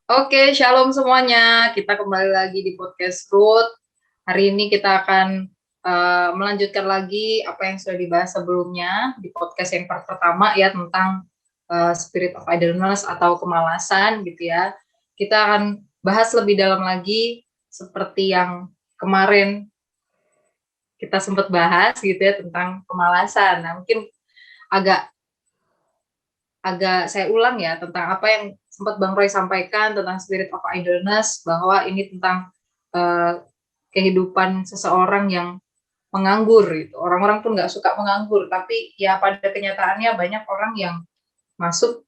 Oke, shalom semuanya. Kita kembali lagi di podcast Ruth. Hari ini kita akan melanjutkan lagi apa yang sudah dibahas sebelumnya di podcast yang pertama ya tentang spirit of idleness atau kemalasan gitu ya. Kita akan bahas lebih dalam lagi seperti yang kemarin kita sempat bahas gitu ya tentang kemalasan. Nah, mungkin agak agak saya ulang ya tentang apa yang sempat Bang Roy sampaikan tentang spirit of idleness, bahwa ini tentang uh, kehidupan seseorang yang menganggur gitu. Orang-orang pun nggak suka menganggur, tapi ya pada kenyataannya banyak orang yang masuk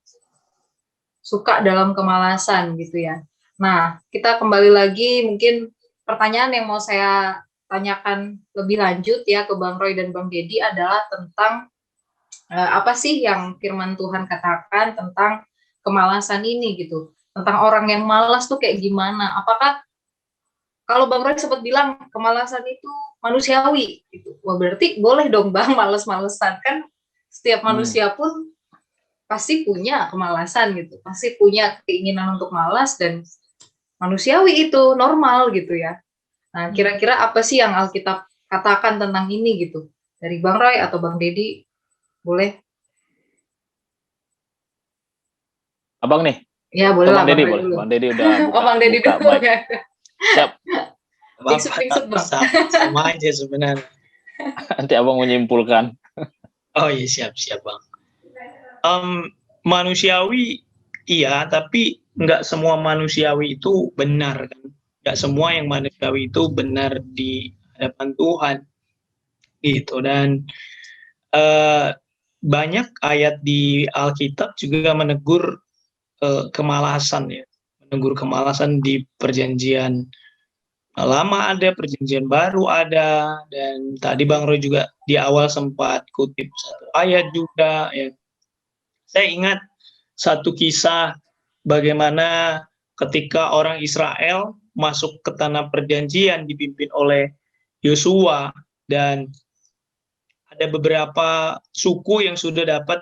suka dalam kemalasan gitu ya. Nah, kita kembali lagi, mungkin pertanyaan yang mau saya tanyakan lebih lanjut ya ke Bang Roy dan Bang Dedi adalah tentang apa sih yang firman Tuhan katakan tentang kemalasan ini gitu. Tentang orang yang malas tuh kayak gimana? Apakah kalau Bang Roy sempat bilang kemalasan itu manusiawi gitu. Wah, berarti boleh dong Bang males-malesan, kan setiap manusia pun pasti punya kemalasan gitu. Pasti punya keinginan untuk malas dan manusiawi itu normal gitu ya. Nah, kira-kira apa sih yang Alkitab katakan tentang ini gitu? Dari Bang Roy atau Bang Dedi, boleh? Abang nih, Ya, boleh atau lah Bang Bang Dedi Roy boleh. dulu. Bang Dedi udah Oh, buka Bang Dedi buka dulu mic. ya. Siap. Pingsut Bang. Sama aja sebenarnya. Nanti abang menyimpulkan. Oh iya, siap bang. Manusiawi iya, tapi nggak semua manusiawi itu benar kan. Nggak semua yang manusiawi itu benar di hadapan Tuhan gitu. Dan banyak ayat di Alkitab juga menegur kemalasan ya, menegur kemalasan di perjanjian lama ada, perjanjian baru ada, dan tadi Bang Roy juga di awal sempat kutip satu ayat juga ya. Saya ingat satu kisah bagaimana ketika orang Israel masuk ke tanah perjanjian dipimpin oleh Yosua, dan ada beberapa suku yang sudah dapat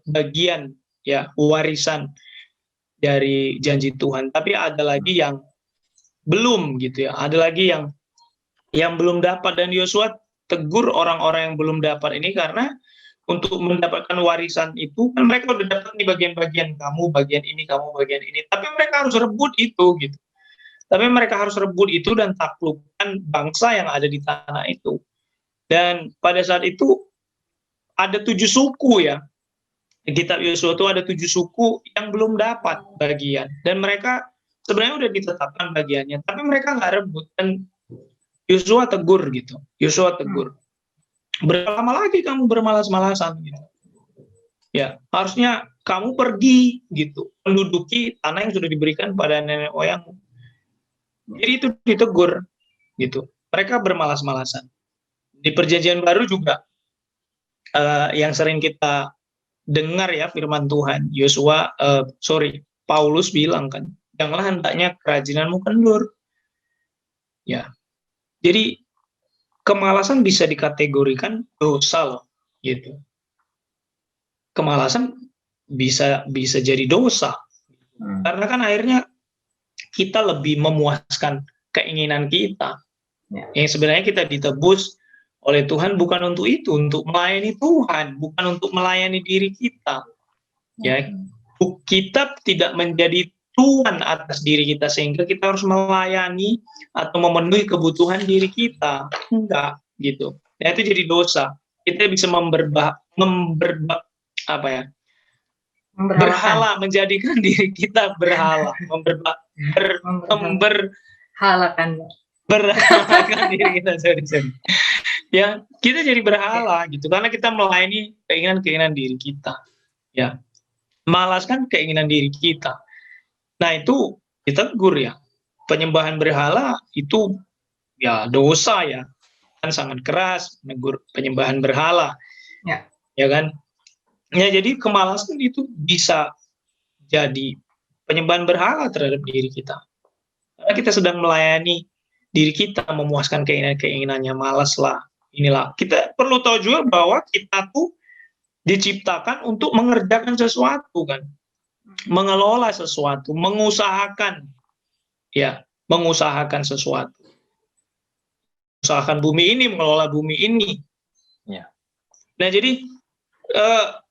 bagian ya warisan dari janji Tuhan, tapi ada lagi yang belum gitu ya, ada lagi yang belum dapat, dan Yosua tegur orang-orang yang belum dapat ini karena untuk mendapatkan warisan itu kan mereka udah dapat nih bagian-bagian, kamu bagian ini, kamu bagian ini, tapi mereka harus rebut itu gitu. Tapi mereka harus rebut itu dan taklukkan bangsa yang ada di tanah itu. Dan pada saat itu ada 7 suku ya. Di kitab Yosua itu ada 7 suku yang belum dapat bagian, dan mereka sebenarnya udah ditetapkan bagiannya, tapi mereka nggak rebut. Dan Yosua tegur gitu. Yosua tegur. Berapa lama lagi kamu bermalas-malasan gitu. Ya, harusnya kamu pergi gitu, menduduki tanah yang sudah diberikan pada nenek moyangmu. Jadi itu ditegur gitu. Mereka bermalas-malasan. Di perjanjian baru juga yang sering kita dengar ya firman Tuhan, Paulus bilang kan, janganlah hendaknya kerajinanmu kendur. Ya. Jadi kemalasan bisa dikategorikan dosa loh, gitu. Kemalasan bisa jadi dosa. Karena kan akhirnya kita lebih memuaskan keinginan kita. Yang sebenarnya kita ditebus oleh Tuhan bukan untuk itu, untuk melayani Tuhan, bukan untuk melayani diri kita. Ya, kita tidak menjadi Tuhan atas diri kita sehingga kita harus melayani atau memenuhi kebutuhan diri kita. Enggak, gitu. Nah, itu jadi dosa. Kita bisa berhala, menjadikan diri kita berhala, berhalakan diri kita, sorry. Ya, kita jadi berhala gitu karena kita melayani keinginan diri kita. Ya, malaskan keinginan diri kita. Nah, itu ditegur ya. Penyembahan berhala itu ya dosa ya. Kan sangat keras menegur penyembahan berhala. Ya kan? Ya, jadi kemalasan itu bisa jadi penyembahan berhala terhadap diri kita. Karena kita sedang melayani diri kita, memuaskan keinginannya, malas lah. Inilah, kita perlu tahu juga bahwa kita tuh diciptakan untuk mengerjakan sesuatu kan. mengelola sesuatu, mengusahakan sesuatu. Usahakan bumi ini, mengelola bumi ini. Ya. Nah, jadi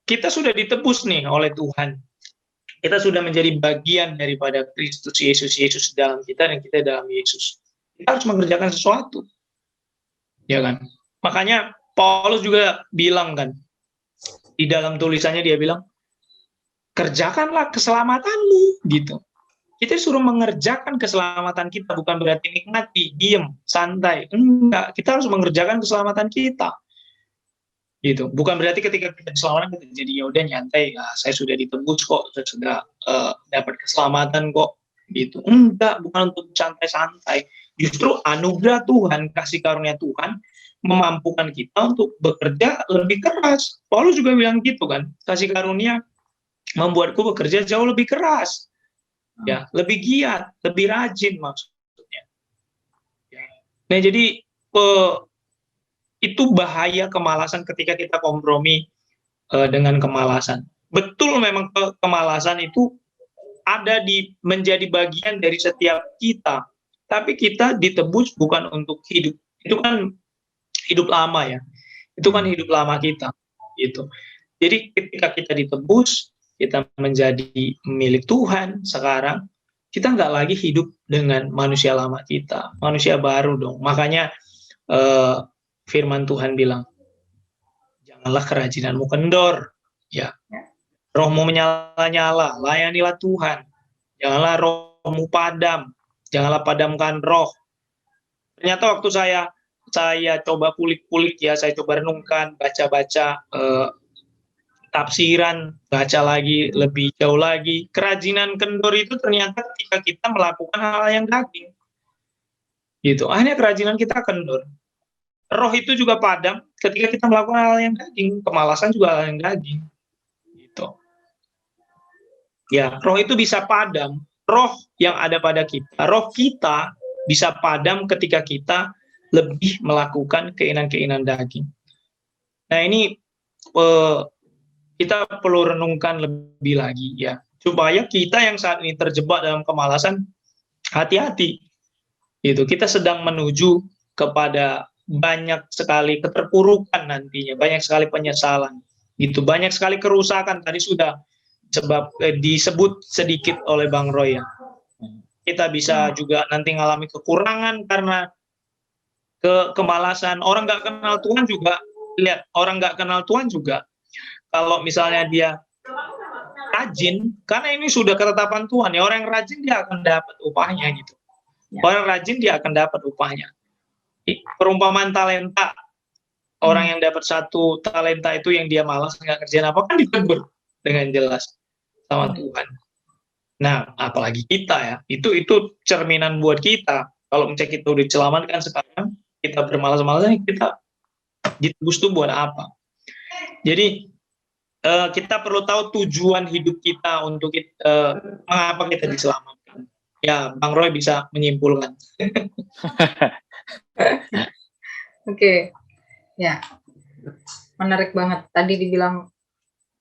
kita sudah ditebus nih oleh Tuhan. Kita sudah menjadi bagian daripada Kristus Yesus dalam kita dan kita dalam Yesus. Kita harus mengerjakan sesuatu. Ya kan? Makanya Paulus juga bilang kan, di dalam tulisannya dia bilang, kerjakanlah keselamatanmu, gitu. Kita suruh mengerjakan keselamatan kita, bukan berarti nikmati, diem, santai. Enggak, kita harus mengerjakan keselamatan kita. Gitu. Bukan berarti ketika kita diselamatkan kita jadi ya udah nyantai, saya sudah ditebus kok, saya sudah dapat keselamatan kok, gitu. Enggak, bukan untuk santai-santai. Justru anugerah Tuhan, kasih karunia Tuhan memampukan kita untuk bekerja lebih keras. Paulus juga bilang gitu kan, kasih karunia membuatku bekerja jauh lebih keras. Ya, lebih giat, lebih rajin maksudnya. Ya. Nah, jadi itu bahaya kemalasan ketika kita kompromi dengan kemalasan. Betul, memang kemalasan itu ada menjadi bagian dari setiap kita. Tapi kita ditebus bukan untuk hidup. Itu kan hidup lama ya. Itu kan hidup lama kita. Gitu. Jadi ketika kita ditebus, kita menjadi milik Tuhan sekarang, kita nggak lagi hidup dengan manusia lama kita. Manusia baru dong. Makanya firman Tuhan bilang, janganlah kerajinanmu kendor. Ya. Rohmu menyala-nyala, layanilah Tuhan. Janganlah rohmu padam. Janganlah padamkan roh. Ternyata waktu saya coba kulik-kulik ya, saya coba renungkan, baca-baca tafsiran, baca lagi lebih jauh lagi. Kerajinan kendor itu ternyata ketika kita melakukan hal yang daging. Gitu. Akhirnya kerajinan kita kendor. Roh itu juga padam ketika kita melakukan hal yang daging. Kemalasan juga hal yang daging. Gitu. Ya, roh itu bisa padam. Roh yang ada pada kita, roh kita bisa padam ketika kita lebih melakukan keinginan-keinginan daging. Nah, ini kita perlu renungkan lebih lagi ya, supaya kita yang saat ini terjebak dalam kemalasan, hati-hati. Gitu. Kita sedang menuju kepada banyak sekali keterpurukan nantinya, banyak sekali penyesalan. Gitu. Banyak sekali kerusakan, tadi sudah disebut sedikit oleh Bang Roy ya. Kita bisa juga nanti ngalami kekurangan karena kemalasan. Orang nggak kenal Tuhan juga, lihat, orang nggak kenal Tuhan juga, kalau misalnya dia rajin, karena ini sudah ketetapan Tuhan ya, orang yang rajin dia akan dapat upahnya gitu. Orang rajin dia akan dapat upahnya. Perumpamaan talenta, orang yang dapat 1 talenta itu yang dia malas nggak kerjain apa, kan ditegur dengan jelas sama Tuhan. Nah, apalagi kita ya, itu cerminan buat kita. Kalau misalnya kita udah diselamatkan sekarang, kita bermalas-malasan, kita ditebus tuh buat apa? Jadi kita perlu tahu tujuan hidup kita untuk mengapa kita diselamatkan. Ya, Bang Roy bisa menyimpulkan. Oke. Ya. Menarik banget. Tadi dibilang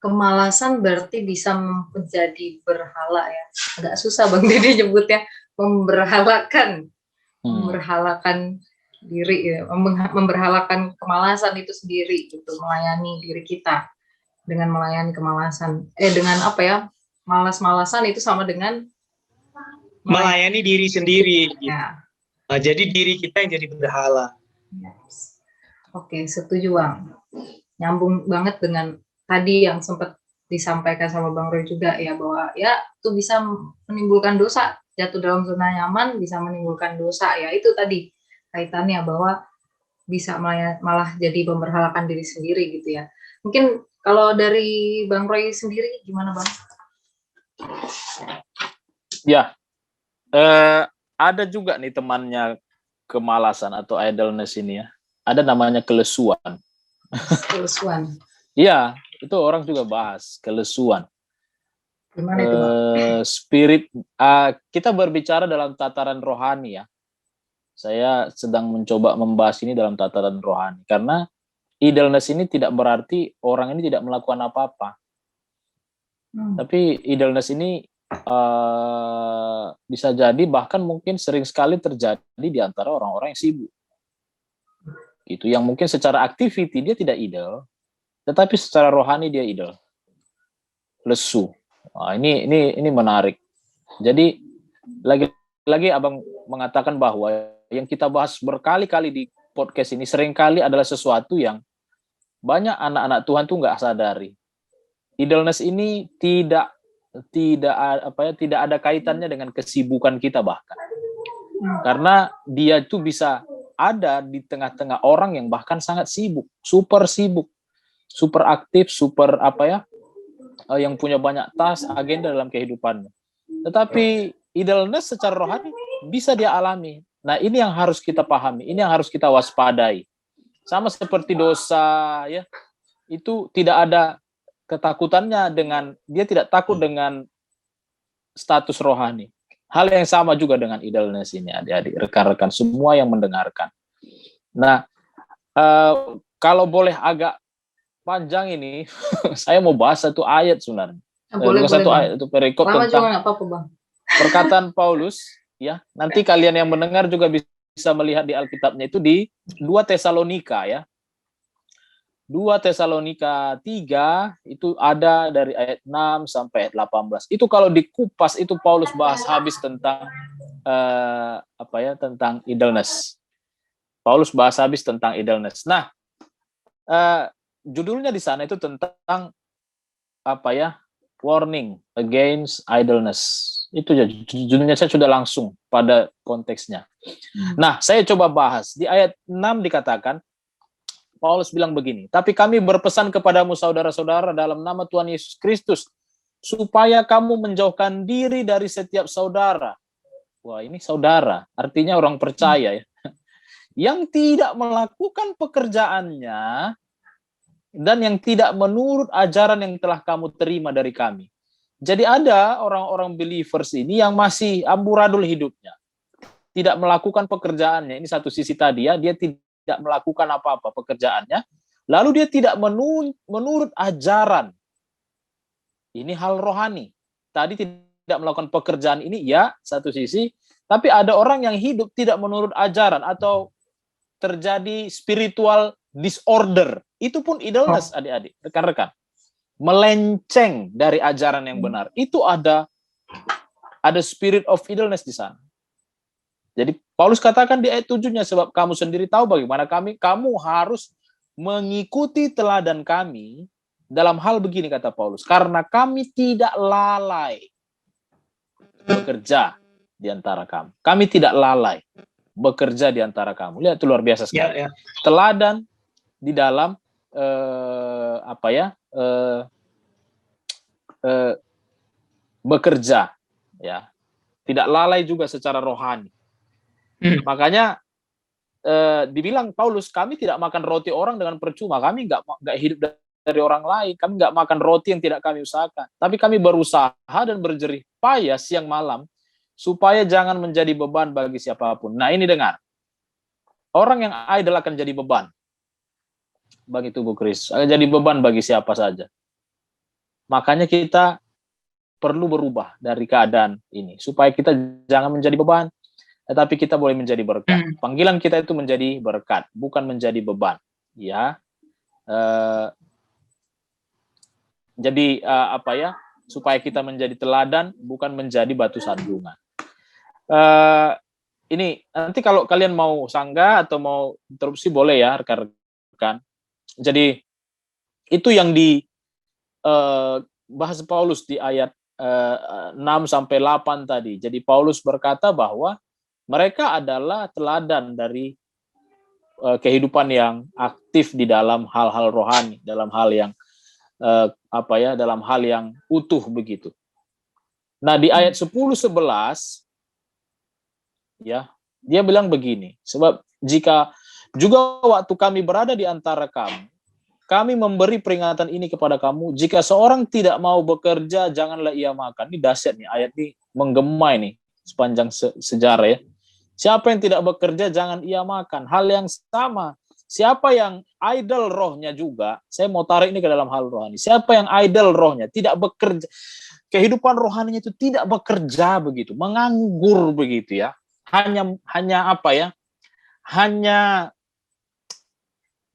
kemalasan berarti bisa menjadi berhala ya. Agak susah Bang Didi nyebutnya, memberhalakan diri ya, memberhalakan kemalasan itu sendiri gitu, melayani diri kita dengan melayani kemalasan. Dengan apa ya? Malas-malasan itu sama dengan melayani diri sendiri. Gitu. Ya. Nah, jadi diri kita yang jadi berhala. Yes. Oke, setuju Bang. Nyambung banget dengan tadi yang sempat disampaikan sama Bang Roy juga ya, bahwa ya itu bisa menimbulkan dosa, jatuh dalam zona nyaman bisa menimbulkan dosa ya, itu tadi kaitannya bahwa bisa malah jadi memberhalakan diri sendiri gitu ya. Mungkin kalau dari Bang Roy sendiri gimana Bang? Ya, ada juga nih temannya kemalasan atau idleness ini ya. Ada namanya kelesuan. Kelesuan. Iya, itu orang juga bahas kelesuan. Gimana itu Bang? Spirit, kita berbicara dalam tataran rohani ya. Saya sedang mencoba membahas ini dalam tataran rohani. Karena idleness ini tidak berarti orang ini tidak melakukan apa-apa. Tapi idleness ini bisa jadi bahkan mungkin sering sekali terjadi di antara orang-orang yang sibuk. Itu yang mungkin secara activity dia tidak idle, tetapi secara rohani dia idle. Lesu. Nah, ini menarik. Jadi lagi Abang mengatakan bahwa yang kita bahas berkali-kali di podcast ini seringkali adalah sesuatu yang banyak anak-anak Tuhan tuh nggak sadari. Idleness ini tidak ada kaitannya dengan kesibukan kita bahkan. Karena dia itu bisa ada di tengah-tengah orang yang bahkan sangat sibuk, super aktif, yang punya banyak tas, agenda dalam kehidupannya. Tetapi idleness secara rohani bisa dia alami. Nah, ini yang harus kita pahami, ini yang harus kita waspadai. Sama seperti dosa, ya, itu tidak ada ketakutannya dengan, dia tidak takut dengan status rohani. Hal yang sama juga dengan idleness ini, adik-adik, rekan-rekan semua yang mendengarkan. Nah, kalau boleh agak panjang ini, saya mau bahas satu ayat sebenarnya. Satu ayat itu perikop tentang perkataan Paulus, ya. Nanti kalian yang mendengar juga bisa melihat di Alkitabnya itu di 2 Tesalonika, ya. 2 Tesalonika 3 itu ada dari ayat 6 sampai ayat 18. Itu kalau dikupas itu Paulus bahas habis tentang tentang idleness. Paulus bahas habis tentang idleness. Nah, judulnya di sana itu tentang warning against idleness. Itu judulnya, saya sudah langsung pada konteksnya. Nah, saya coba bahas. Di ayat 6 dikatakan, Paulus bilang begini, tapi kami berpesan kepadamu saudara-saudara dalam nama Tuhan Yesus Kristus, supaya kamu menjauhkan diri dari setiap saudara. Wah, ini saudara, artinya orang percaya, ya, yang tidak melakukan pekerjaannya dan yang tidak menurut ajaran yang telah kamu terima dari kami. Jadi ada orang-orang believers ini yang masih amburadul hidupnya, tidak melakukan pekerjaannya. Ini satu sisi tadi, ya, dia tidak melakukan apa-apa pekerjaannya, lalu dia tidak menurut ajaran. Ini hal rohani. Tadi tidak melakukan pekerjaan ini, ya, satu sisi, tapi ada orang yang hidup tidak menurut ajaran atau terjadi spiritual disorder. Itu pun idleness, adik-adik, rekan-rekan. Melenceng dari ajaran yang benar. Itu ada spirit of idleness di sana. Jadi Paulus katakan di ayat 7-nya, sebab kamu sendiri tahu bagaimana kamu harus mengikuti teladan kami dalam hal begini, kata Paulus, karena kami tidak lalai bekerja di antara kamu. Kami tidak lalai bekerja di antara kamu. Lihat, itu luar biasa sekali. Ya. Teladan di dalam bekerja, ya. Tidak lalai juga secara rohani. Makanya dibilang Paulus, kami tidak makan roti orang dengan percuma. Kami nggak hidup dari orang lain. Kami nggak makan roti yang tidak kami usahakan. Tapi kami berusaha dan berjerih payah siang malam supaya jangan menjadi beban bagi siapapun. Nah, ini dengar. Orang yang idle akan jadi beban bagi tubuh Kristus. Akan jadi beban bagi siapa saja. Makanya kita perlu berubah dari keadaan ini supaya kita jangan menjadi beban, tetapi kita boleh menjadi berkat. Panggilan kita itu menjadi berkat, bukan menjadi beban. Ya, jadi supaya kita menjadi teladan, bukan menjadi batu sandungan. Ini nanti kalau kalian mau sanggah atau mau interupsi boleh, ya, rekan-rekan. Jadi itu yang dibahas Paulus di ayat 6 sampai 8 tadi. Jadi Paulus berkata bahwa mereka adalah teladan dari kehidupan yang aktif di dalam hal-hal rohani, dalam hal yang dalam hal yang utuh begitu. Nah, di ayat 10-11 ya, dia bilang begini, sebab jika juga waktu kami berada di antara kamu, kami memberi peringatan ini kepada kamu, jika seorang tidak mau bekerja, janganlah ia makan. Ini dahsyat nih, ayat ini menggema ini sepanjang sejarah, ya. Siapa yang tidak bekerja, jangan ia makan. Hal yang sama Siapa yang idle rohnya juga, saya mau tarik ini ke dalam hal rohani. Siapa yang idle rohnya, tidak bekerja, kehidupan rohaninya itu tidak bekerja begitu, menganggur begitu ya. Hanya apa ya? Hanya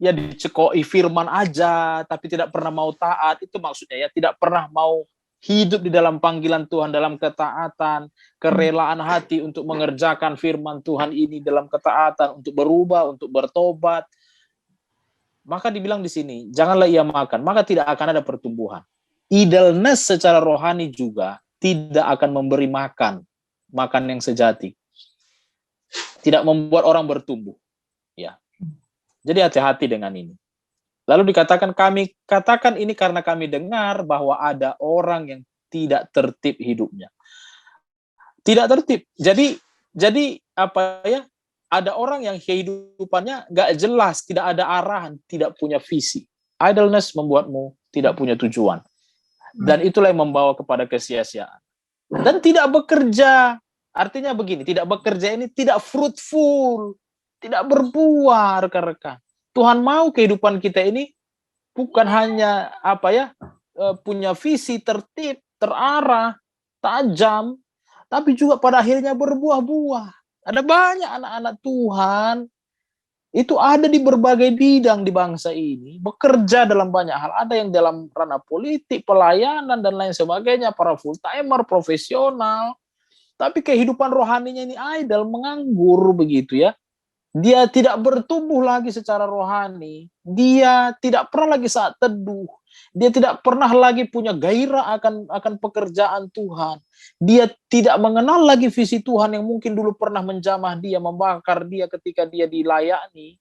ya dicekoi firman aja, tapi tidak pernah mau taat. Itu maksudnya ya, tidak pernah mau hidup di dalam panggilan Tuhan, dalam ketaatan, kerelaan hati untuk mengerjakan firman Tuhan ini dalam ketaatan, untuk berubah, untuk bertobat. Maka dibilang di sini, janganlah ia makan, maka tidak akan ada pertumbuhan. Idleness secara rohani juga tidak akan memberi makan yang sejati. Tidak membuat orang bertumbuh. Ya. Jadi hati-hati dengan ini. Lalu dikatakan, kami katakan ini karena kami dengar bahwa ada orang yang tidak tertib hidupnya. Tidak tertib. Jadi apa ya? Ada orang yang kehidupannya gak jelas, tidak ada arahan, tidak punya visi. Idleness membuatmu tidak punya tujuan. Dan itulah yang membawa kepada kesia-siaan. Dan tidak bekerja. Artinya begini, tidak bekerja ini tidak fruitful, tidak berbuah, rekan-rekan. Tuhan mau kehidupan kita ini bukan hanya apa ya, punya visi tertib, terarah, tajam, tapi juga pada akhirnya berbuah-buah. Ada banyak anak-anak Tuhan itu ada di berbagai bidang di bangsa ini, bekerja dalam banyak hal. Ada yang dalam ranah politik, pelayanan dan lain sebagainya, para full timer, profesional. Tapi kehidupan rohaninya ini idle, menganggur begitu ya. Dia tidak bertumbuh lagi secara rohani. Dia tidak pernah lagi saat teduh. Dia tidak pernah lagi punya gairah akan pekerjaan Tuhan. Dia tidak mengenal lagi visi Tuhan yang mungkin dulu pernah menjamah dia, membakar dia ketika dia dilayani.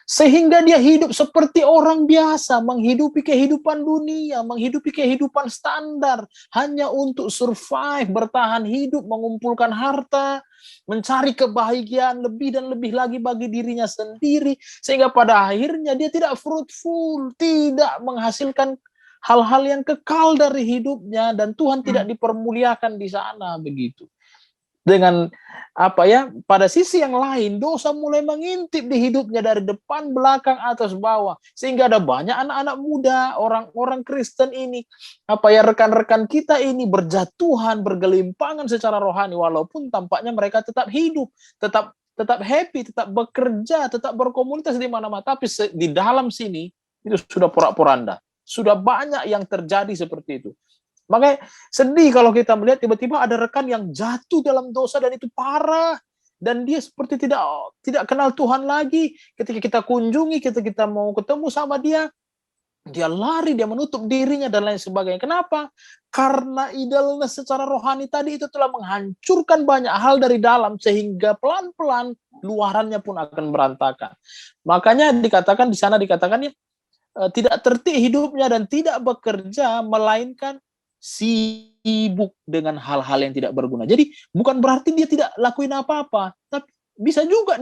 Sehingga dia hidup seperti orang biasa, menghidupi kehidupan dunia, menghidupi kehidupan standar, hanya untuk survive, bertahan hidup, mengumpulkan harta, mencari kebahagiaan lebih dan lebih lagi bagi dirinya sendiri, sehingga pada akhirnya dia tidak fruitful, tidak menghasilkan hal-hal yang kekal dari hidupnya, dan Tuhan tidak dipermuliakan di sana begitu. Dengan apa ya, pada sisi yang lain dosa mulai mengintip di hidupnya dari depan, belakang, atas, bawah, sehingga ada banyak anak-anak muda, orang-orang Kristen ini, apa ya, rekan-rekan kita ini berjatuhan, bergelimpangan secara rohani, walaupun tampaknya mereka tetap hidup, tetap happy, tetap bekerja, tetap berkomunitas di mana-mana, tapi di dalam sini itu sudah porak-poranda. Sudah banyak yang terjadi seperti itu. Makanya sedih kalau kita melihat tiba-tiba ada rekan yang jatuh dalam dosa dan itu parah. Dan dia seperti tidak kenal Tuhan lagi. Ketika kita kunjungi, ketika kita mau ketemu sama dia lari, dia menutup dirinya dan lain sebagainya. Kenapa? Karena idleness secara rohani tadi itu telah menghancurkan banyak hal dari dalam, sehingga pelan-pelan luarannya pun akan berantakan. Makanya dikatakan di sana, dikatakan ya, tidak tertib hidupnya dan tidak bekerja, melainkan sibuk dengan hal-hal yang tidak berguna. Jadi bukan berarti dia tidak lakuin apa-apa, tapi bisa juga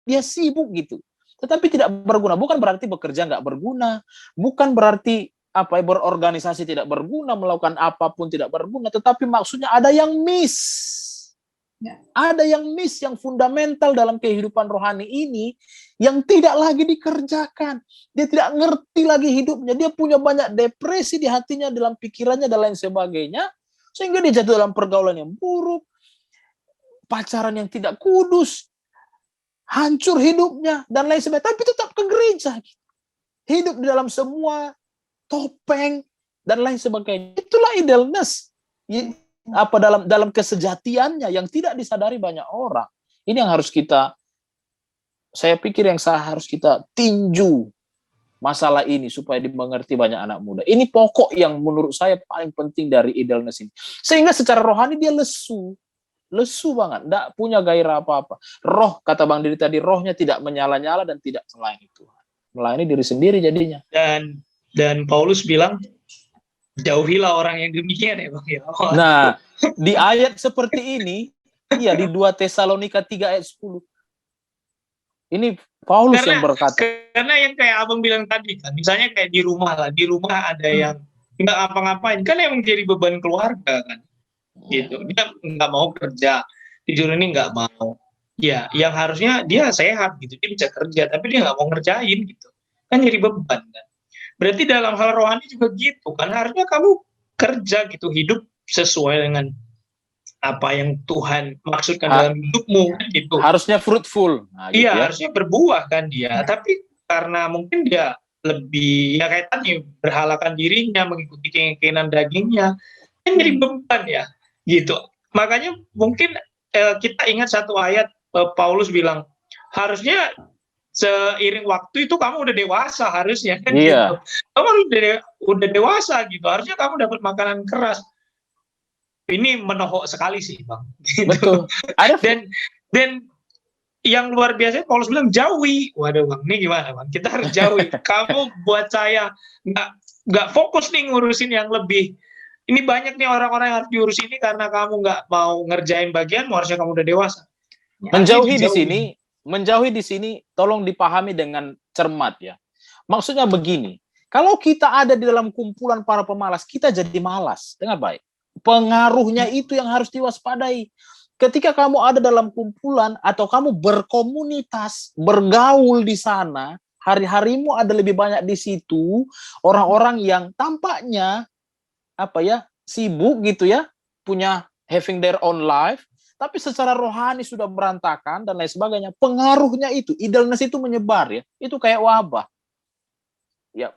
dia sibuk gitu, tetapi tidak berguna. Bukan berarti bekerja nggak berguna, bukan berarti apa berorganisasi tidak berguna, melakukan apapun tidak berguna, tetapi maksudnya ada yang miss. Ada yang miss, yang fundamental dalam kehidupan rohani ini yang tidak lagi dikerjakan. Dia tidak ngerti lagi hidupnya. Dia punya banyak depresi di hatinya, dalam pikirannya dan lain sebagainya, sehingga dia jatuh dalam pergaulan yang buruk, pacaran yang tidak kudus, hancur hidupnya dan lain sebagainya. Tapi tetap ke gereja, hidup di dalam semua topeng dan lain sebagainya. Itulah idleness. Apa dalam kesejatiannya yang tidak disadari banyak orang. Ini yang harus saya pikir harus kita tinju masalah ini supaya dimengerti banyak anak muda. Ini pokok yang menurut saya paling penting dari idleness ini. Sehingga secara rohani dia lesu banget, tidak punya gairah apa-apa. Roh, kata Bang Diri tadi, rohnya tidak menyala-nyala dan tidak melayani Tuhan. Melayani diri sendiri jadinya. Dan Paulus bilang, jauhilah orang yang demikian ya Bang. Nah, di ayat seperti ini, di 2 Tesalonika 3 ayat 10. Ini Paulus yang berkata. Karena yang kayak Abang bilang tadi kan, misalnya kayak di rumah ada yang nggak ngapa-ngapain, kan yang menjadi beban keluarga kan. Gitu. Dia nggak mau kerja, tidur ini nggak mau. Ya, yang harusnya dia sehat gitu, dia bisa kerja, tapi dia nggak mau ngerjain gitu. Kan jadi beban kan. Berarti dalam hal rohani juga gitu kan, harusnya kamu kerja gitu, hidup sesuai dengan apa yang Tuhan maksudkan Ha- dalam hidupmu kan gitu. harusnya fruitful, nah gitu Iya, ya. harusnya berbuah kan dia, tapi karena mungkin dia lebih ya kayak tadi berhalakan dirinya mengikuti keinginan dagingnya, kan jadi beban ya, gitu. Makanya mungkin kita ingat satu ayat Paulus bilang harusnya seiring waktu itu kamu udah dewasa harusnya kan gitu. Iya, Kamu udah dewasa gitu, harusnya kamu dapat makanan keras. Ini menohok sekali sih bang, gitu. betul. Ada Dan yang luar biasa Paulus bilang jauhi. Waduh bang, ini gimana bang? Kita harus jauhi. Kamu buat saya nggak nggak fokus nih ngurusin yang lebih. Ini banyak nih orang-orang yang harus diurus ini karena kamu nggak mau ngerjain bagianmu, harusnya kamu udah dewasa. Harusnya menjauhi di dijauhi. sini, menjauhi di sini tolong dipahami dengan cermat ya. Maksudnya begini, kalau kita ada di dalam kumpulan para pemalas, kita jadi malas. Dengar baik. Pengaruhnya itu yang harus diwaspadai. Ketika kamu ada dalam kumpulan atau kamu berkomunitas, bergaul di sana, hari-harimu ada lebih banyak di situ, orang-orang yang tampaknya apa ya, sibuk gitu ya, punya having their own life, tapi secara rohani sudah berantakan dan lain sebagainya. Pengaruhnya itu, idleness itu menyebar ya. Itu kayak wabah. Ya,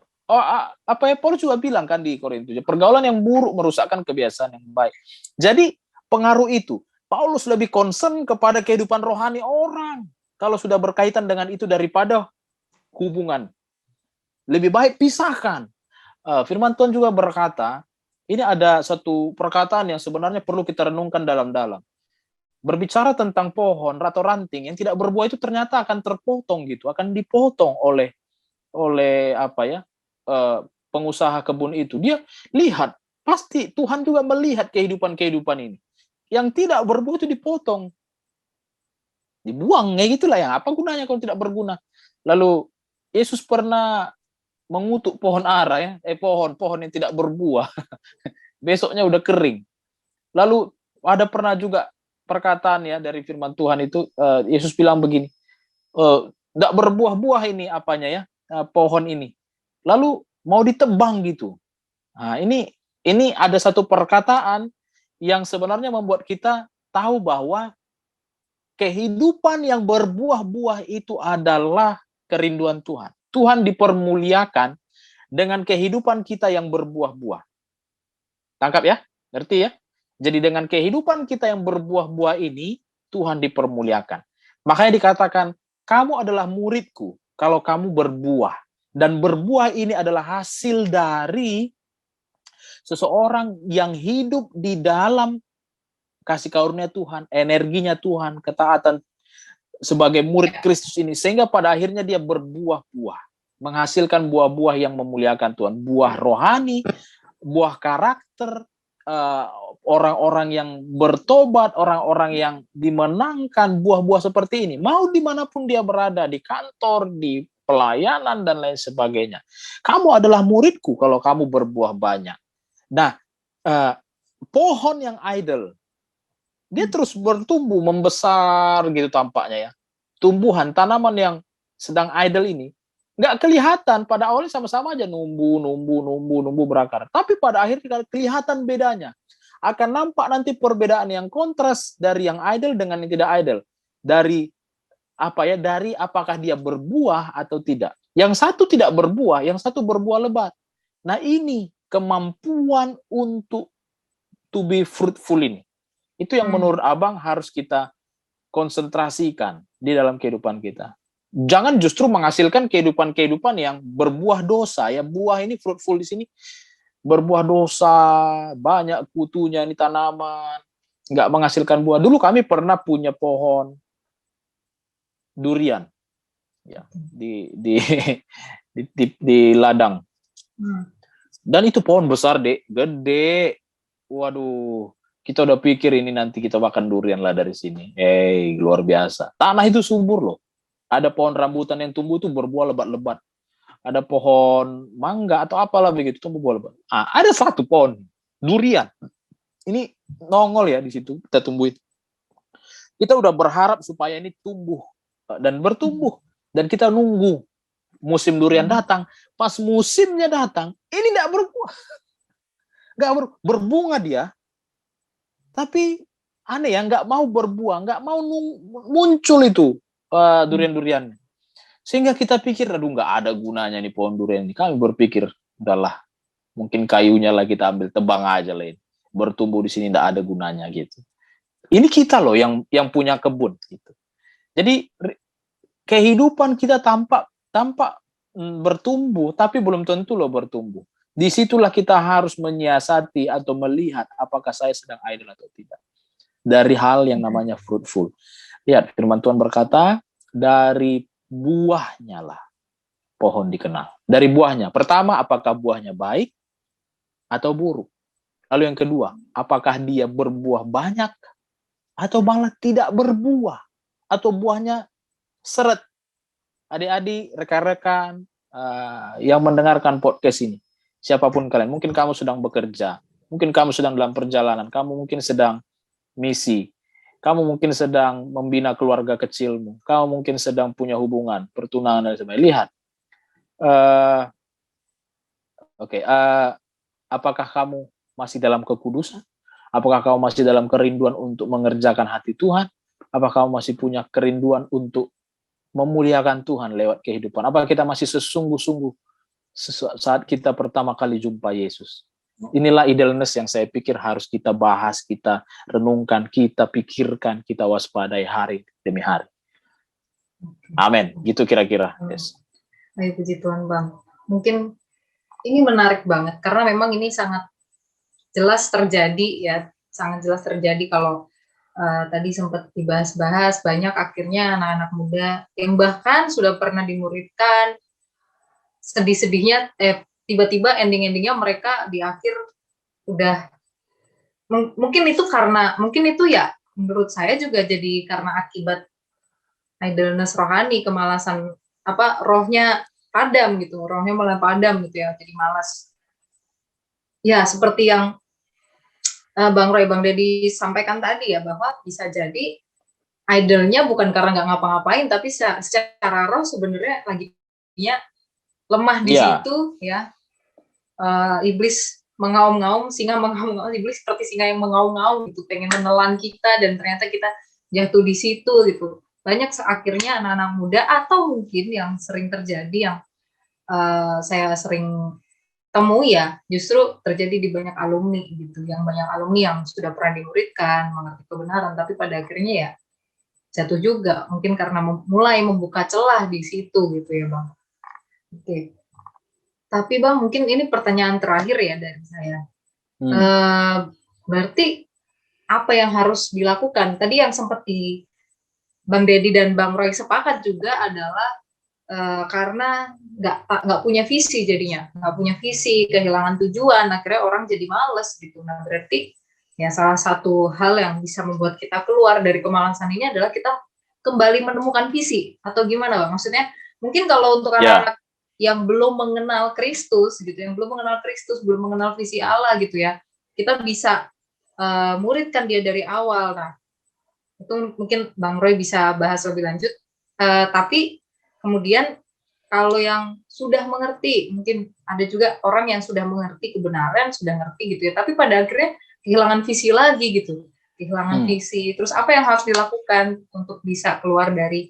apa ya Paulus juga bilang kan di Korintus, pergaulan yang buruk merusakkan kebiasaan yang baik. Jadi pengaruh itu, Paulus lebih concern kepada kehidupan rohani orang kalau sudah berkaitan dengan itu daripada hubungan. Lebih baik pisahkan. Firman Tuhan juga berkata, ini ada satu perkataan yang sebenarnya perlu kita renungkan dalam-dalam. Berbicara tentang pohon atau ranting yang tidak berbuah itu ternyata akan terpotong gitu, akan dipotong oleh apa ya, pengusaha kebun itu. Dia lihat, pasti Tuhan juga melihat kehidupan ini. Yang tidak berbuah itu dipotong, dibuang, kayak gitulah ya. Apa gunanya kalau tidak berguna? Lalu Yesus pernah mengutuk pohon ara ya, pohon yang tidak berbuah. Besoknya udah kering. Lalu ada pernah juga perkataan ya dari firman Tuhan itu, Yesus bilang begini, tidak berbuah-buah ini apanya ya, pohon ini. Lalu mau ditebang gitu. Nah, ini ada satu perkataan yang sebenarnya membuat kita tahu bahwa kehidupan yang berbuah-buah itu adalah kerinduan Tuhan. Tuhan dipermuliakan dengan kehidupan kita yang berbuah-buah. Tangkap ya? Ngerti ya? Jadi dengan kehidupan kita yang berbuah-buah ini, Tuhan dipermuliakan. Makanya dikatakan, kamu adalah muridku kalau kamu berbuah. Dan berbuah ini adalah hasil dari seseorang yang hidup di dalam kasih karunia Tuhan, energinya Tuhan, ketaatan sebagai murid Kristus ini. Sehingga pada akhirnya dia berbuah-buah. Menghasilkan buah-buah yang memuliakan Tuhan. Buah rohani, buah karakter, orang-orang yang bertobat, orang-orang yang dimenangkan, buah-buah seperti ini. Mau dimanapun dia berada, di kantor, di pelayanan, dan lain sebagainya. Kamu adalah muridku kalau kamu berbuah banyak. Nah, pohon yang idle, dia terus bertumbuh, membesar gitu tampaknya ya. Tumbuhan, tanaman yang sedang idle ini, nggak kelihatan, pada awalnya sama-sama aja numbu berakar. Tapi pada akhirnya kelihatan bedanya. Akan nampak nanti perbedaan yang kontras dari yang idle dengan yang tidak idle. Dari apa ya? Dari apakah dia berbuah atau tidak. Yang satu tidak berbuah, yang satu berbuah lebat. Nah, ini kemampuan untuk to be fruitful ini. Itu yang menurut Abang harus kita konsentrasikan di dalam kehidupan kita. Jangan justru menghasilkan kehidupan-kehidupan yang berbuah dosa ya. Buah ini fruitful di sini berbuah dosa, banyak kutunya ini tanaman, nggak menghasilkan buah. Dulu kami pernah punya pohon durian ya di ladang. Dan itu pohon besar, Dek, gede. Waduh, kita udah pikir ini nanti kita makan durian lah dari sini. Luar biasa. Tanah itu subur loh. Ada pohon rambutan yang tumbuh itu berbuah lebat-lebat. Ada pohon mangga atau apalah begitu tumbuh buah lebat. Ada satu pohon durian. Ini nongol ya di situ kita tumbuhin. kita udah berharap supaya ini tumbuh dan bertumbuh, dan kita nunggu musim durian datang. Pas musimnya datang, ini nggak berbuah, nggak berbunga dia, tapi aneh ya, nggak mau berbuah, nggak mau muncul itu durian-duriannya. Sehingga kita pikir, aduh nggak ada gunanya nih pohon durian ini. Kami berpikir, udahlah, mungkin kayunya lah kita ambil, tebang aja lah ini. Bertumbuh di sini nggak ada gunanya gitu. Ini kita loh yang punya kebun gitu. Jadi kehidupan kita tampak bertumbuh, tapi belum tentu loh bertumbuh. Disitulah kita harus menyiasati atau melihat apakah saya sedang idle atau tidak. Dari hal yang namanya fruitful. Lihat, firman Tuhan berkata, dari buahnya lah pohon dikenal. Dari buahnya. Pertama, apakah buahnya baik atau buruk? Lalu yang kedua, apakah dia berbuah banyak atau malah tidak berbuah? Atau buahnya seret? Adik-adik, rekan-rekan yang mendengarkan podcast ini, siapapun kalian, mungkin kamu sedang bekerja, mungkin kamu sedang dalam perjalanan, kamu mungkin sedang misi, kamu mungkin sedang membina keluarga kecilmu, kamu mungkin sedang punya hubungan, pertunangan dan sebagainya. Lihat, apakah kamu masih dalam kekudusan? Apakah kamu masih dalam kerinduan untuk mengerjakan hati Tuhan? Apakah kamu masih punya kerinduan untuk memuliakan Tuhan lewat kehidupan? Apakah kita masih sesungguh-sungguh saat kita pertama kali jumpa Yesus? Inilah idleness yang saya pikir harus kita bahas, kita renungkan, kita pikirkan, kita waspadai hari demi hari. Amin. Gitu kira-kira. Yes. Baik, puji Tuhan Bang. Mungkin ini menarik banget karena memang ini sangat jelas terjadi ya, sangat jelas terjadi kalau tadi sempat dibahas-bahas, banyak akhirnya anak-anak muda yang bahkan sudah pernah dimuridkan, sedih-sedihnya tiba-tiba ending-endingnya mereka di akhir udah mungkin itu ya menurut saya juga jadi karena akibat idleness rohani, kemalasan rohnya padam gitu, rohnya malah padam gitu ya, jadi malas. Ya seperti yang Bang Roy, Bang Dedi sampaikan tadi ya, bahwa bisa jadi idle-nya bukan karena nggak ngapa-ngapain, tapi secara roh sebenarnya lagi lemah di situ ya. Iblis mengaum-ngaum, singa mengaum-ngaum, iblis seperti singa yang mengaum-ngaum gitu, pengen menelan kita, dan ternyata kita jatuh di situ gitu. Banyak akhirnya anak-anak muda atau mungkin yang sering terjadi yang saya sering temui ya, justru terjadi di banyak alumni gitu, yang banyak alumni yang sudah pernah dimuridkan, mengerti kebenaran, tapi pada akhirnya ya jatuh juga, mungkin karena mulai membuka celah di situ gitu ya Bang. Oke. Tapi Bang, mungkin ini pertanyaan terakhir ya dari saya. Berarti apa yang harus dilakukan? Tadi yang sempat di Bang Dedi dan Bang Roy sepakat juga adalah karena nggak punya visi, jadinya nggak punya visi, kehilangan tujuan, akhirnya orang jadi males gitu. Nah berarti ya salah satu hal yang bisa membuat kita keluar dari kemalasan ini adalah kita kembali menemukan visi, atau gimana Bang? Maksudnya mungkin kalau untuk anak-anak yang belum mengenal Kristus gitu, yang belum mengenal Kristus, belum mengenal visi Allah gitu ya, kita bisa muridkan dia dari awal. Nah itu mungkin Bang Roy bisa bahas lebih lanjut. Tapi kemudian kalau yang sudah mengerti, mungkin ada juga orang yang sudah mengerti kebenaran, sudah ngerti gitu ya, tapi pada akhirnya kehilangan visi lagi gitu, kehilangan visi. Terus apa yang harus dilakukan untuk bisa keluar dari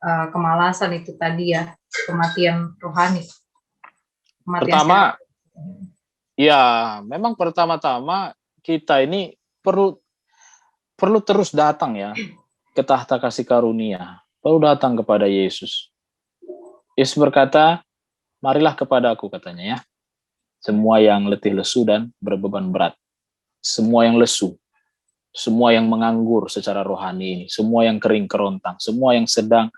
kemalasan itu tadi ya, kematian rohani? Pertama, ya memang pertama-tama kita ini perlu terus datang ya ke tahta kasih karunia, perlu datang kepada Yesus. Yesus berkata, marilah kepada aku, katanya ya, semua yang letih lesu dan berbeban berat, semua yang lesu, semua yang menganggur secara rohani ini, semua yang kering kerontang, semua yang sedang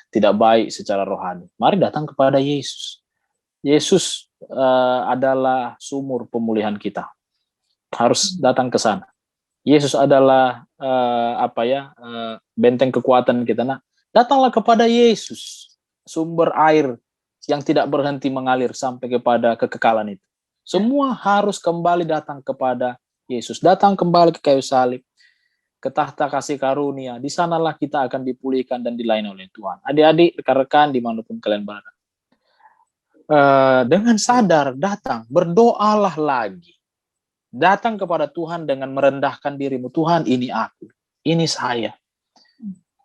tidak baik secara rohani, mari datang kepada Yesus. Yesus adalah sumur pemulihan kita, harus datang ke sana. Yesus adalah benteng kekuatan kita. Nah, datanglah kepada Yesus, sumber air yang tidak berhenti mengalir sampai kepada kekekalan itu. Semua harus kembali datang kepada Yesus, datang kembali ke kayu salib. ke tahta kasih karunia, di sanalah kita akan dipulihkan dan dilayani oleh Tuhan. Adik-adik, rekan-rekan, dimanapun kalian berada. Dengan sadar datang, berdoalah lagi. Datang kepada Tuhan dengan merendahkan dirimu. Tuhan, ini aku, ini saya.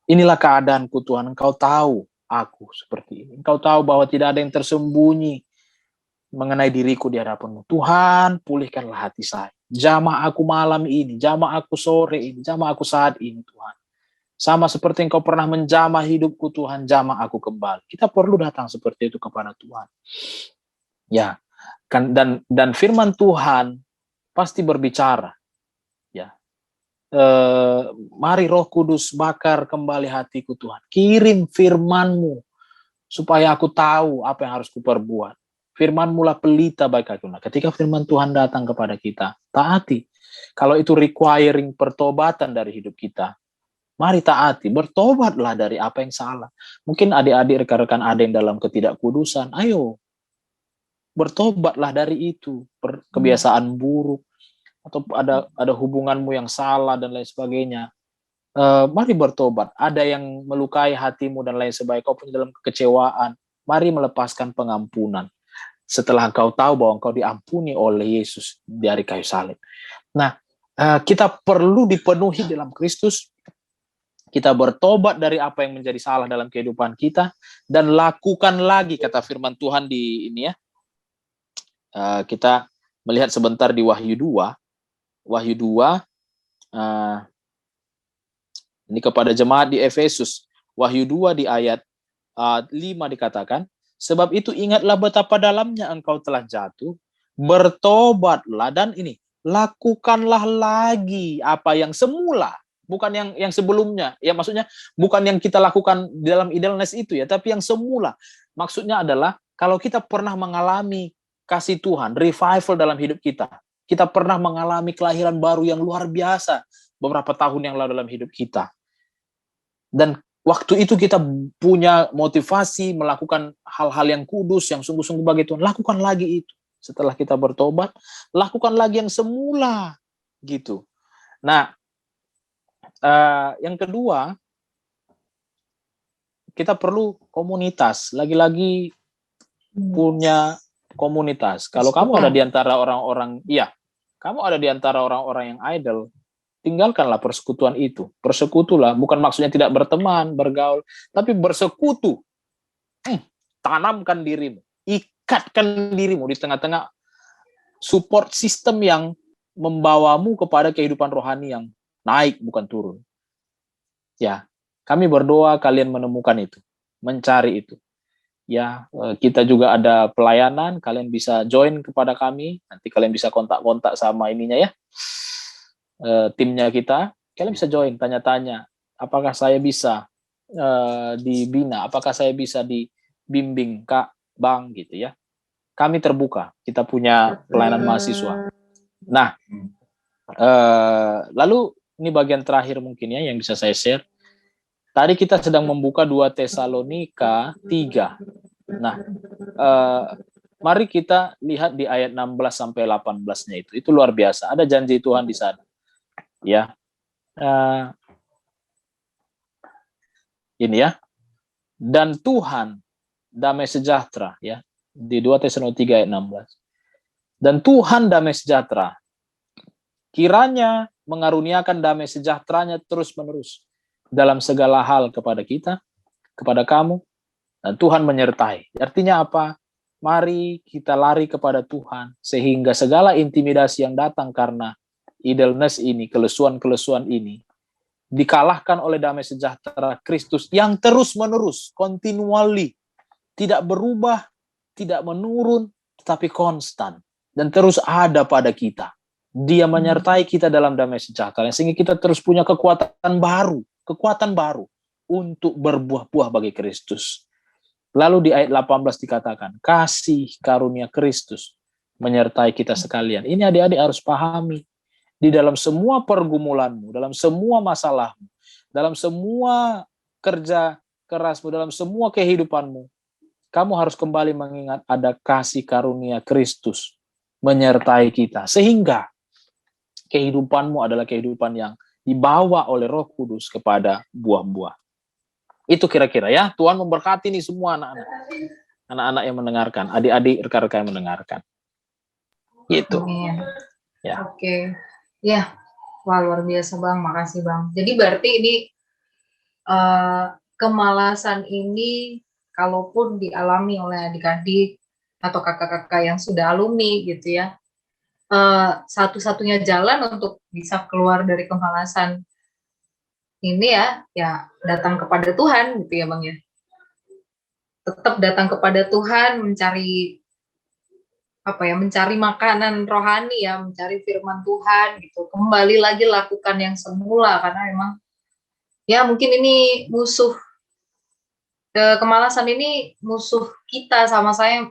Inilah keadaanku Tuhan, Engkau tahu aku seperti ini. Engkau tahu bahwa tidak ada yang tersembunyi mengenai diriku di hadapanmu. Tuhan, pulihkanlah hati saya. Jamah aku malam ini, jamah aku sore ini, jamah aku saat ini Tuhan. Sama seperti Engkau pernah menjamah hidupku Tuhan, jamah aku kembali. Kita perlu datang seperti itu kepada Tuhan. Ya, kan, dan firman Tuhan pasti berbicara. Ya, mari Roh Kudus bakar kembali hatiku Tuhan. Kirim firman-Mu supaya aku tahu apa yang harus kuperbuat. Firman-Mu lah pelita bagi aku. Nah, ketika firman Tuhan datang kepada kita, taati. Kalau itu requiring pertobatan dari hidup kita, mari taati, bertobatlah dari apa yang salah. Mungkin adik-adik, rekan-rekan ada yang dalam ketidakkudusan, ayo, bertobatlah dari itu, kebiasaan buruk, atau ada hubunganmu yang salah dan lain sebagainya. Mari bertobat. Ada yang melukai hatimu dan lain sebagainya, kau punya dalam kekecewaan, mari melepaskan pengampunan. Setelah engkau tahu bahwa engkau diampuni oleh Yesus dari kayu salib. Nah, kita perlu dipenuhi dalam Kristus. Kita bertobat dari apa yang menjadi salah dalam kehidupan kita dan lakukan lagi, kata firman Tuhan di ini ya. Kita melihat sebentar di Wahyu 2. Wahyu 2 ini kepada jemaat di Efesus. Wahyu 2 di ayat 5 dikatakan, sebab itu ingatlah betapa dalamnya engkau telah jatuh, bertobatlah dan ini, lakukanlah lagi apa yang semula. Bukan yang sebelumnya, ya maksudnya bukan yang kita lakukan dalam idleness itu ya, tapi yang semula. Maksudnya adalah kalau kita pernah mengalami kasih Tuhan, revival dalam hidup kita, kita pernah mengalami kelahiran baru yang luar biasa beberapa tahun yang lalu dalam hidup kita. Dan waktu itu kita punya motivasi melakukan hal-hal yang kudus, yang sungguh-sungguh bagi Tuhan, lakukan lagi itu. Setelah kita bertobat, lakukan lagi yang semula, gitu. Nah, yang kedua, kita perlu komunitas. Lagi-lagi punya komunitas. Kalau kamu ada di antara orang-orang, iya, kamu ada di antara orang-orang yang idle, tinggalkanlah persekutuan itu. Persekutulah, bukan maksudnya tidak berteman, bergaul, tapi bersekutu. Tanamkan dirimu, ikatkan dirimu di tengah-tengah support system yang membawamu kepada kehidupan rohani yang naik, bukan turun. Ya, kami berdoa kalian menemukan itu, mencari itu. Ya, kita juga ada pelayanan, kalian bisa join kepada kami, nanti kalian bisa kontak-kontak sama ininya ya, timnya kita, kalian bisa join, tanya-tanya, apakah saya bisa dibina, apakah saya bisa dibimbing, Kak, Bang, gitu ya. Kami terbuka, kita punya pelayanan mahasiswa. Nah, lalu ini bagian terakhir mungkin ya yang bisa saya share. Tadi kita sedang membuka 2 Tesalonika 3. Nah, mari kita lihat di ayat 16 sampai 18-nya itu. Itu luar biasa. Ada janji Tuhan di sana. Ya. Ini ya. Dan Tuhan damai sejahtera ya. Di 2 Tesalonika 3 ayat 16. Dan Tuhan damai sejahtera kiranya mengaruniakan damai sejahteranya terus-menerus dalam segala hal kepada kita, kepada kamu, dan Tuhan menyertai. Artinya apa? Mari kita lari kepada Tuhan, sehingga segala intimidasi yang datang karena idleness ini, kelesuan-kelesuan ini, dikalahkan oleh damai sejahtera Kristus yang terus-menerus, continually, tidak berubah, tidak menurun, tetapi konstan, dan terus ada pada kita. Dia menyertai kita dalam damai sejahtera, sehingga kita terus punya kekuatan baru untuk berbuah-buah bagi Kristus. Lalu di ayat 18 dikatakan, kasih karunia Kristus menyertai kita sekalian. Ini adik-adik harus pahami. Di dalam semua pergumulanmu, dalam semua masalahmu, dalam semua kerja kerasmu, dalam semua kehidupanmu, kamu harus kembali mengingat ada kasih karunia Kristus menyertai kita. Sehingga kehidupanmu adalah kehidupan yang dibawa oleh Roh Kudus kepada buah-buah. Itu kira-kira ya. Tuhan memberkati nih semua anak-anak yang mendengarkan, adik-adik, rekan-rekan yang mendengarkan. Gitu. Amin. Ya. Oke. Ya, wah luar biasa Bang, makasih Bang. Jadi berarti ini kemalasan ini kalaupun dialami oleh adik-adik atau kakak-kakak yang sudah alumni gitu ya, satu-satunya jalan untuk bisa keluar dari kemalasan ini ya datang kepada Tuhan gitu ya Bang ya. Tetap datang kepada Tuhan, mencari makanan rohani ya, mencari firman Tuhan gitu. Kembali lagi lakukan yang semula karena memang ya mungkin ini musuh kemalasan ini musuh kita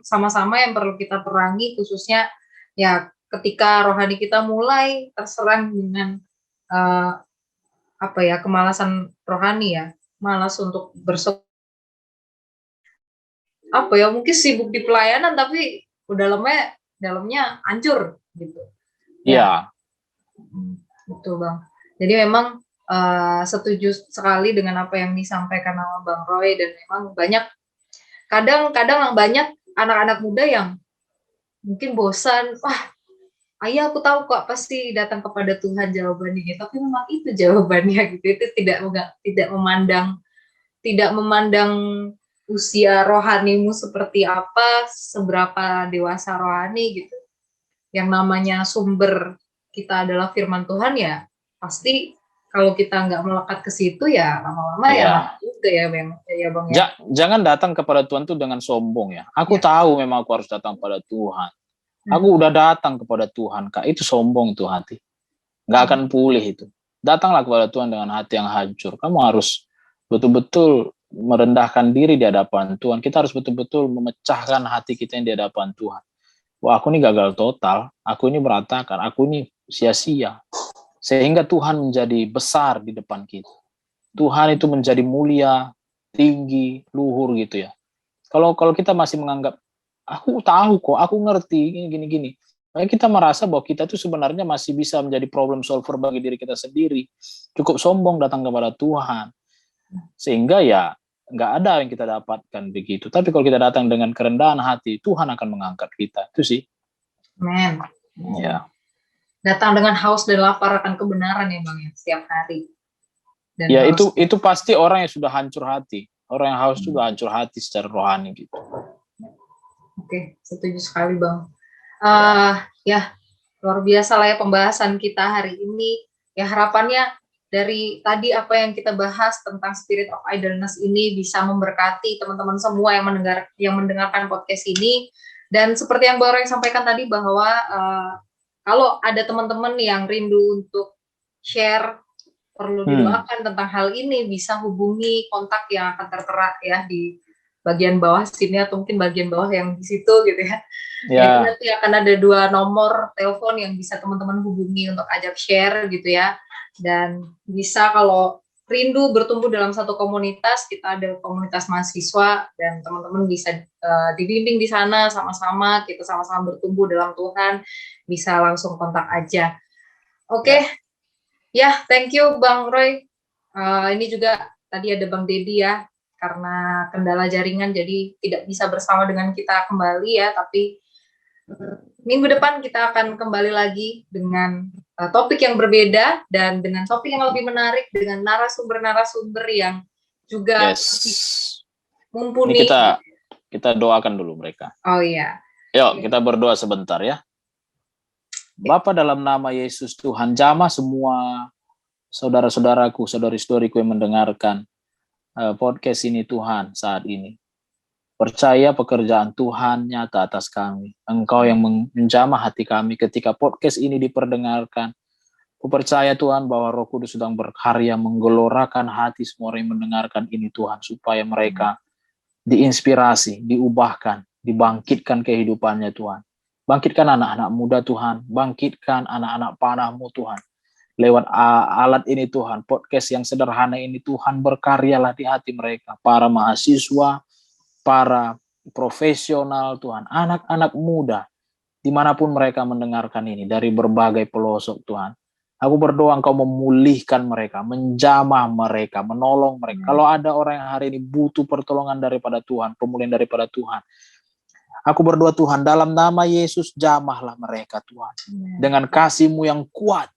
sama-sama yang perlu kita perangi, khususnya ya ketika rohani kita mulai terserang dengan kemalasan rohani ya, malas untuk mungkin sibuk di pelayanan tapi dalamnya hancur gitu. Iya. Betul Bang. Jadi memang setuju sekali dengan apa yang disampaikan sama Bang Roy, dan memang kadang banyak anak-anak muda yang mungkin bosan, ayah aku tahu kok pasti datang kepada Tuhan jawabannya, tapi memang itu jawabannya gitu. Itu tidak memandang usia rohanimu seperti apa, seberapa dewasa rohani gitu. Yang namanya sumber kita adalah firman Tuhan ya, pasti kalau kita nggak melekat ke situ ya lama-lama ya juga ya Bang. Jangan datang kepada Tuhan itu dengan sombong ya. Aku tahu memang aku harus datang kepada Tuhan. Aku udah datang kepada Tuhan, Kak. Itu sombong tuh hati. Nggak akan pulih itu. Datanglah kepada Tuhan dengan hati yang hancur. Kamu harus betul-betul merendahkan diri di hadapan Tuhan. Kita harus betul-betul memecahkan hati kita yang di hadapan Tuhan. Wah, aku ini gagal total. Aku ini berantakan. Aku ini sia-sia. Sehingga Tuhan menjadi besar di depan kita. Tuhan itu menjadi mulia, tinggi, luhur gitu ya. Kalau kita masih menganggap, aku tahu kok, aku ngerti, gini-gini. Kita merasa bahwa kita itu sebenarnya masih bisa menjadi problem solver bagi diri kita sendiri. Cukup sombong datang kepada Tuhan. Sehingga ya, nggak ada yang kita dapatkan begitu. Tapi kalau kita datang dengan kerendahan hati, Tuhan akan mengangkat kita. Itu sih. Amen. Ya. Datang dengan haus dan lapar akan kebenaran ya Bang ya, setiap hari. Dan ya itu pasti orang yang sudah hancur hati. Orang yang haus sudah hancur hati secara rohani gitu. Oke, setuju sekali Bang. Ya, luar biasa lah ya pembahasan kita hari ini. Ya harapannya dari tadi apa yang kita bahas tentang spirit of idleness ini bisa memberkati teman-teman semua yang mendengarkan podcast ini. Dan seperti yang Bang Roy sampaikan tadi bahwa kalau ada teman-teman yang rindu untuk share, perlu didoakan tentang hal ini, bisa hubungi kontak yang akan tertera ya di bagian bawah sini atau mungkin bagian bawah yang di situ gitu ya. Jadi nanti akan ada 2 nomor telepon yang bisa teman-teman hubungi untuk ajak share gitu ya. Dan bisa kalau rindu bertumbuh dalam satu komunitas, kita ada komunitas mahasiswa dan teman-teman bisa dibimbing di sana sama-sama, kita sama-sama bertumbuh dalam Tuhan, bisa langsung kontak aja. Oke. Ya, thank you Bang Roy. Ini juga tadi ada Bang Dedi ya, karena kendala jaringan jadi tidak bisa bersama dengan kita kembali ya, tapi minggu depan kita akan kembali lagi dengan topik yang berbeda dan dengan topik yang lebih menarik, dengan narasumber-narasumber yang juga mumpuni. Ini kita doakan dulu mereka. Oh iya. Yuk kita berdoa sebentar ya. Bapa dalam nama Yesus Tuhan, jamah semua saudara-saudaraku, saudari-saudariku yang mendengarkan podcast ini Tuhan saat ini. Percaya pekerjaan Tuhan nyata atas kami. Engkau yang menjamah hati kami ketika podcast ini diperdengarkan. Aku percaya Tuhan bahwa Roh Kudus sedang berkarya menggelorakan hati semua orang yang mendengarkan ini Tuhan. Supaya mereka diinspirasi, diubahkan, dibangkitkan kehidupannya Tuhan. Bangkitkan anak-anak muda Tuhan. Bangkitkan anak-anak panah-Mu Tuhan. Lewat alat ini Tuhan, podcast yang sederhana ini Tuhan berkaryalah di hati mereka. Para mahasiswa, para profesional Tuhan, anak-anak muda, dimanapun mereka mendengarkan ini, dari berbagai pelosok Tuhan. Aku berdoa Engkau memulihkan mereka, menjamah mereka, menolong mereka. Kalau ada orang yang hari ini butuh pertolongan daripada Tuhan, pemulihan daripada Tuhan, aku berdoa Tuhan, dalam nama Yesus jamahlah mereka Tuhan. Dengan kasih-Mu yang kuat,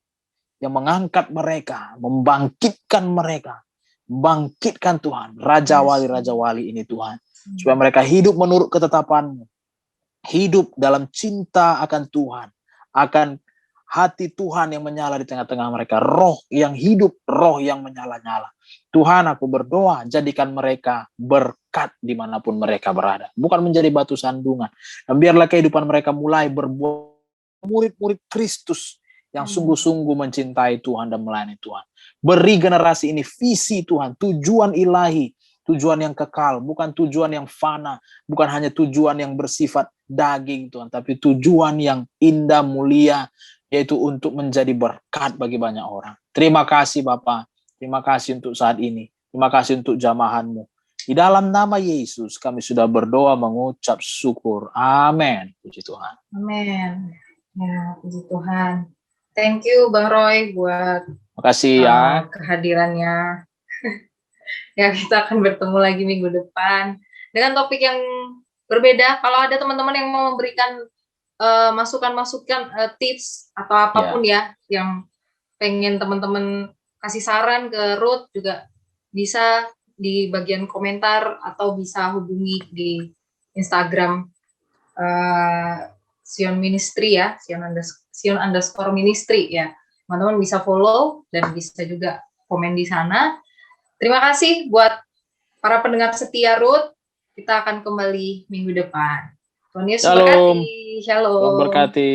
yang mengangkat mereka, membangkitkan mereka. Bangkitkan Tuhan, Raja Wali ini Tuhan. Supaya mereka hidup menurut ketetapan-Mu. Hidup dalam cinta akan Tuhan. Akan hati Tuhan yang menyala di tengah-tengah mereka. Roh yang hidup, roh yang menyala-nyala. Tuhan, aku berdoa, jadikan mereka berkat dimanapun mereka berada. Bukan menjadi batu sandungan. Dan biarlah kehidupan mereka mulai berbuah murid-murid Kristus yang sungguh-sungguh mencintai Tuhan dan melayani Tuhan. Beri generasi ini visi Tuhan, tujuan ilahi, tujuan yang kekal, bukan tujuan yang fana, bukan hanya tujuan yang bersifat daging Tuhan, tapi tujuan yang indah, mulia, yaitu untuk menjadi berkat bagi banyak orang. Terima kasih Bapa, terima kasih untuk saat ini, terima kasih untuk jamahan-Mu. Di dalam nama Yesus kami sudah berdoa mengucap syukur. Amin. Puji Tuhan. Amin. Ya, puji Tuhan. Thank you Bang Roy buat makasih ya kehadirannya. Ya, kita akan bertemu lagi minggu depan dengan topik yang berbeda. Kalau ada teman-teman yang mau memberikan masukan-masukan, tips atau apapun ya yang pengen teman-teman kasih saran ke Ruth, juga bisa di bagian komentar atau bisa hubungi di Instagram Sion Ministry ya, Sion_ministry ya. Teman-teman bisa follow dan bisa juga komen di sana. Terima kasih buat para pendengar setia Ruth. Kita akan kembali minggu depan. Tuhan Yesus berkati. Shalom. Tuhan berkati.